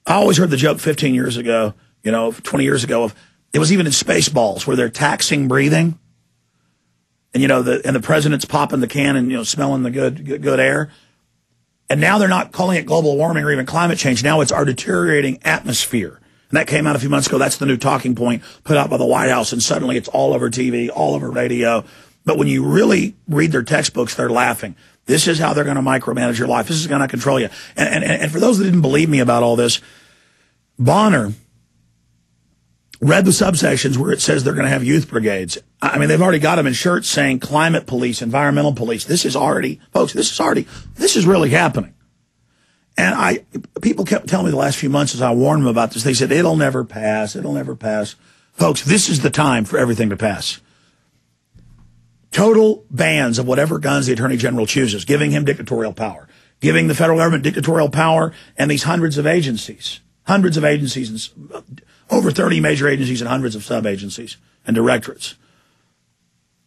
I always heard the joke 15 years ago, 20 years ago, it was even in Spaceballs where they're taxing breathing. And, the president's popping the can and, smelling the good air. And now they're not calling it global warming or even climate change. Now it's our deteriorating atmosphere. And that came out a few months ago. That's the new talking point put out by the White House. And suddenly it's all over TV, all over radio. But when you really read their textbooks, they're laughing. This is how they're going to micromanage your life. This is going to control you. And for those that didn't believe me about all this, Bonner read the subsections where it says they're going to have youth brigades. I mean, they've already got them in shirts saying climate police, environmental police. This is really happening. And people kept telling me the last few months as I warned them about this, they said, it'll never pass. It'll never pass. Folks, this is the time for everything to pass. Total bans of whatever guns the Attorney General chooses, giving him dictatorial power, giving the federal government dictatorial power and these hundreds of agencies, and over 30 major agencies and hundreds of sub-agencies and directorates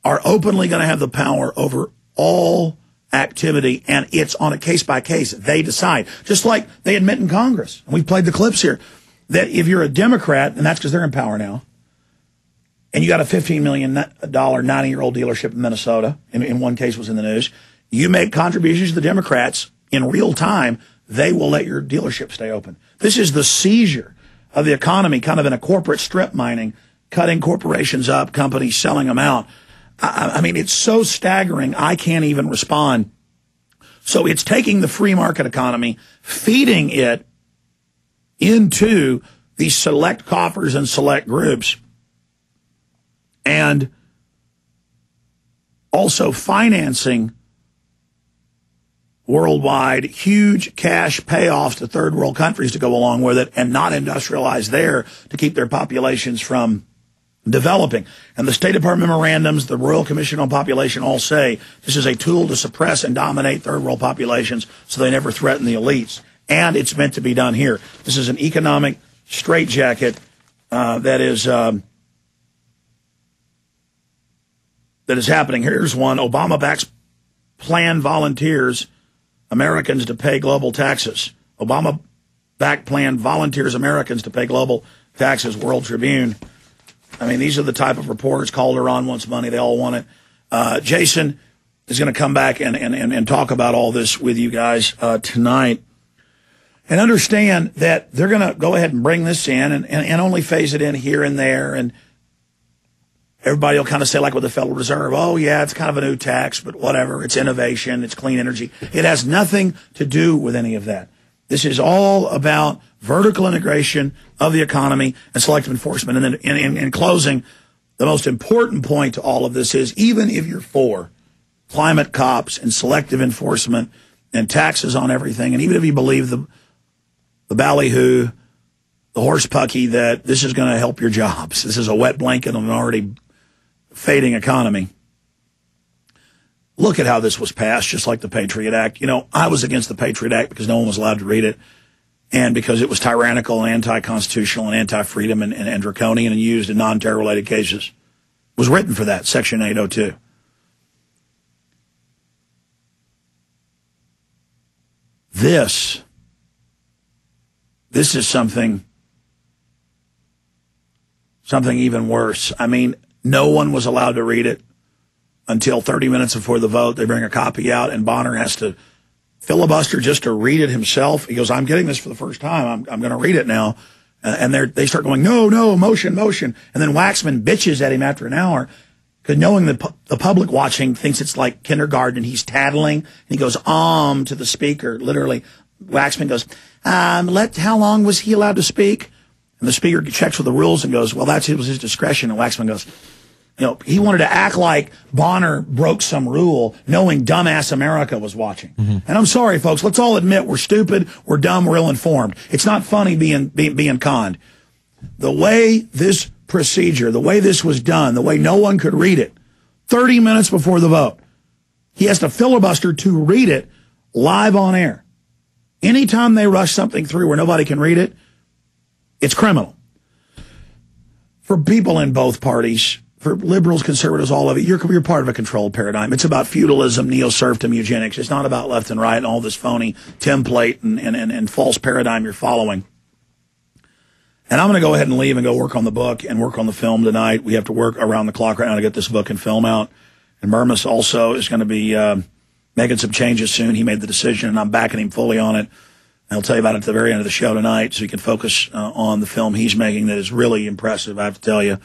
are openly going to have the power over all activity, and it's on a case-by-case. They decide, just like they admit in Congress, and we've played the clips here, that if you're a Democrat, and that's because they're in power now, and you got a $15 million 90-year-old dealership in Minnesota, in one case was in the news, you make contributions to the Democrats in real time, they will let your dealership stay open. This is the seizure of the economy, kind of in a corporate strip mining, cutting corporations up, companies selling them out. I mean, it's so staggering, I can't even respond. So it's taking the free market economy, feeding it into these select coffers and select groups, and also financing worldwide huge cash payoffs to third world countries to go along with it and not industrialize there to keep their populations from developing. And the State Department memorandums, the Royal Commission on Population all say this is a tool to suppress and dominate third world populations so they never threaten the elites. And it's meant to be done here. This is an economic straitjacket that is happening. Here's one. Obama backs plan volunteers Americans to pay global taxes. Obama backed plan volunteers Americans to pay global taxes. World Tribune. I mean, these are the type of reporters. Calderon wants money. They all want it. Jason is going to come back and talk about all this with you guys tonight. And understand that they're going to go ahead and bring this in and only phase it in here and there. And everybody will kind of say, like with the Federal Reserve, oh, yeah, it's kind of a new tax, but whatever. It's innovation. It's clean energy. It has nothing to do with any of that. This is all about vertical integration of the economy and selective enforcement. And then in closing, the most important point to all of this is even if you're for climate cops and selective enforcement and taxes on everything, and even if you believe the ballyhoo, the horse pucky, that this is going to help your jobs, this is a wet blanket on an already fading economy. Look at how this was passed, just like the Patriot Act. You know, I was against the Patriot Act because no one was allowed to read it, and because it was tyrannical and anti-constitutional and anti-freedom and draconian and used in non-terror-related cases. It was written for that, Section 802. This is something even worse. I mean, no one was allowed to read it until 30 minutes before the vote. They bring a copy out, and Bonner has to filibuster just to read it himself. He goes, I'm getting this for the first time. I'm going to read it now. And they start going, no, motion. And then Waxman bitches at him after an hour because knowing the public watching thinks it's like kindergarten, and he's tattling. And he goes, to the speaker. Literally, Waxman goes, how long was he allowed to speak? And the speaker checks with the rules and goes, well, it was his discretion. And Waxman goes, he wanted to act like Bonner broke some rule, knowing dumbass America was watching. Mm-hmm. And I'm sorry, folks. Let's all admit we're stupid, we're dumb, we're ill-informed. It's not funny being conned. The way this procedure, the way this was done, the way no one could read it, 30 minutes before the vote, he has to filibuster to read it live on air. Anytime they rush something through where nobody can read it, it's criminal. For people in both parties, for liberals, conservatives, all of it, you're part of a controlled paradigm. It's about feudalism, neo-serfdom, eugenics. It's not about left and right and all this phony template and false paradigm you're following. And I'm going to go ahead and leave and go work on the book and work on the film tonight. We have to work around the clock right now to get this book and film out. And Bermas also is going to be making some changes soon. He made the decision, and I'm backing him fully on it. And I'll tell you about it at the very end of the show tonight so you can focus on the film he's making that is really impressive, I have to tell you. And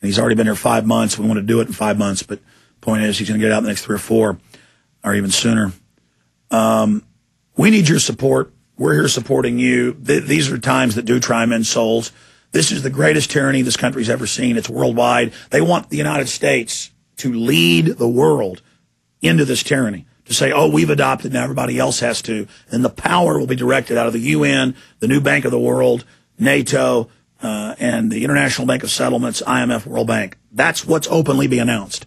he's already been here 5 months. We want to do it in 5 months, but the point is he's going to get it out in the next 3 or 4 or even sooner. We need your support. We're here supporting you. These are times that do try men's souls. This is the greatest tyranny this country's ever seen. It's worldwide. They want the United States to lead the world into this tyranny, to say, oh, we've adopted, now everybody else has to. And the power will be directed out of the UN, the new Bank of the World, NATO, and the International Bank of Settlements, IMF, World Bank. That's what's openly being announced.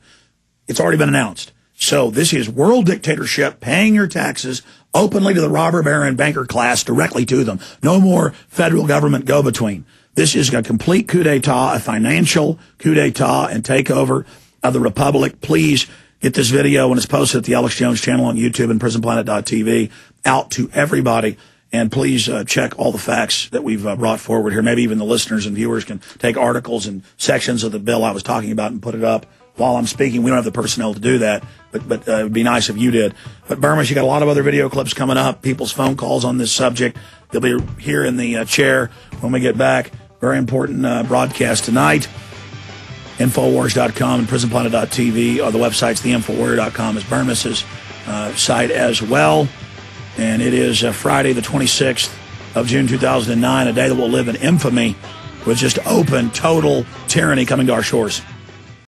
It's already been announced. So this is world dictatorship, paying your taxes openly to the robber baron banker class, directly to them. No more federal government go-between. This is a complete coup d'etat, a financial coup d'etat and takeover of the republic. Please get this video when it's posted at the Alex Jones channel on YouTube and prisonplanet.tv out to everybody. And please check all the facts that we've brought forward here. Maybe even the listeners and viewers can take articles and sections of the bill I was talking about and put it up while I'm speaking. We don't have the personnel to do that, but it would be nice if you did. But Bermas, you got a lot of other video clips coming up, people's phone calls on this subject. They'll be here in the chair when we get back. Very important broadcast tonight. Infowars.com and prisonplanet.tv are the websites. The Infowarrior.com is Bermas's site as well. And it is Friday, the 26th of June, 2009, a day that will live in infamy with just open, total tyranny coming to our shores.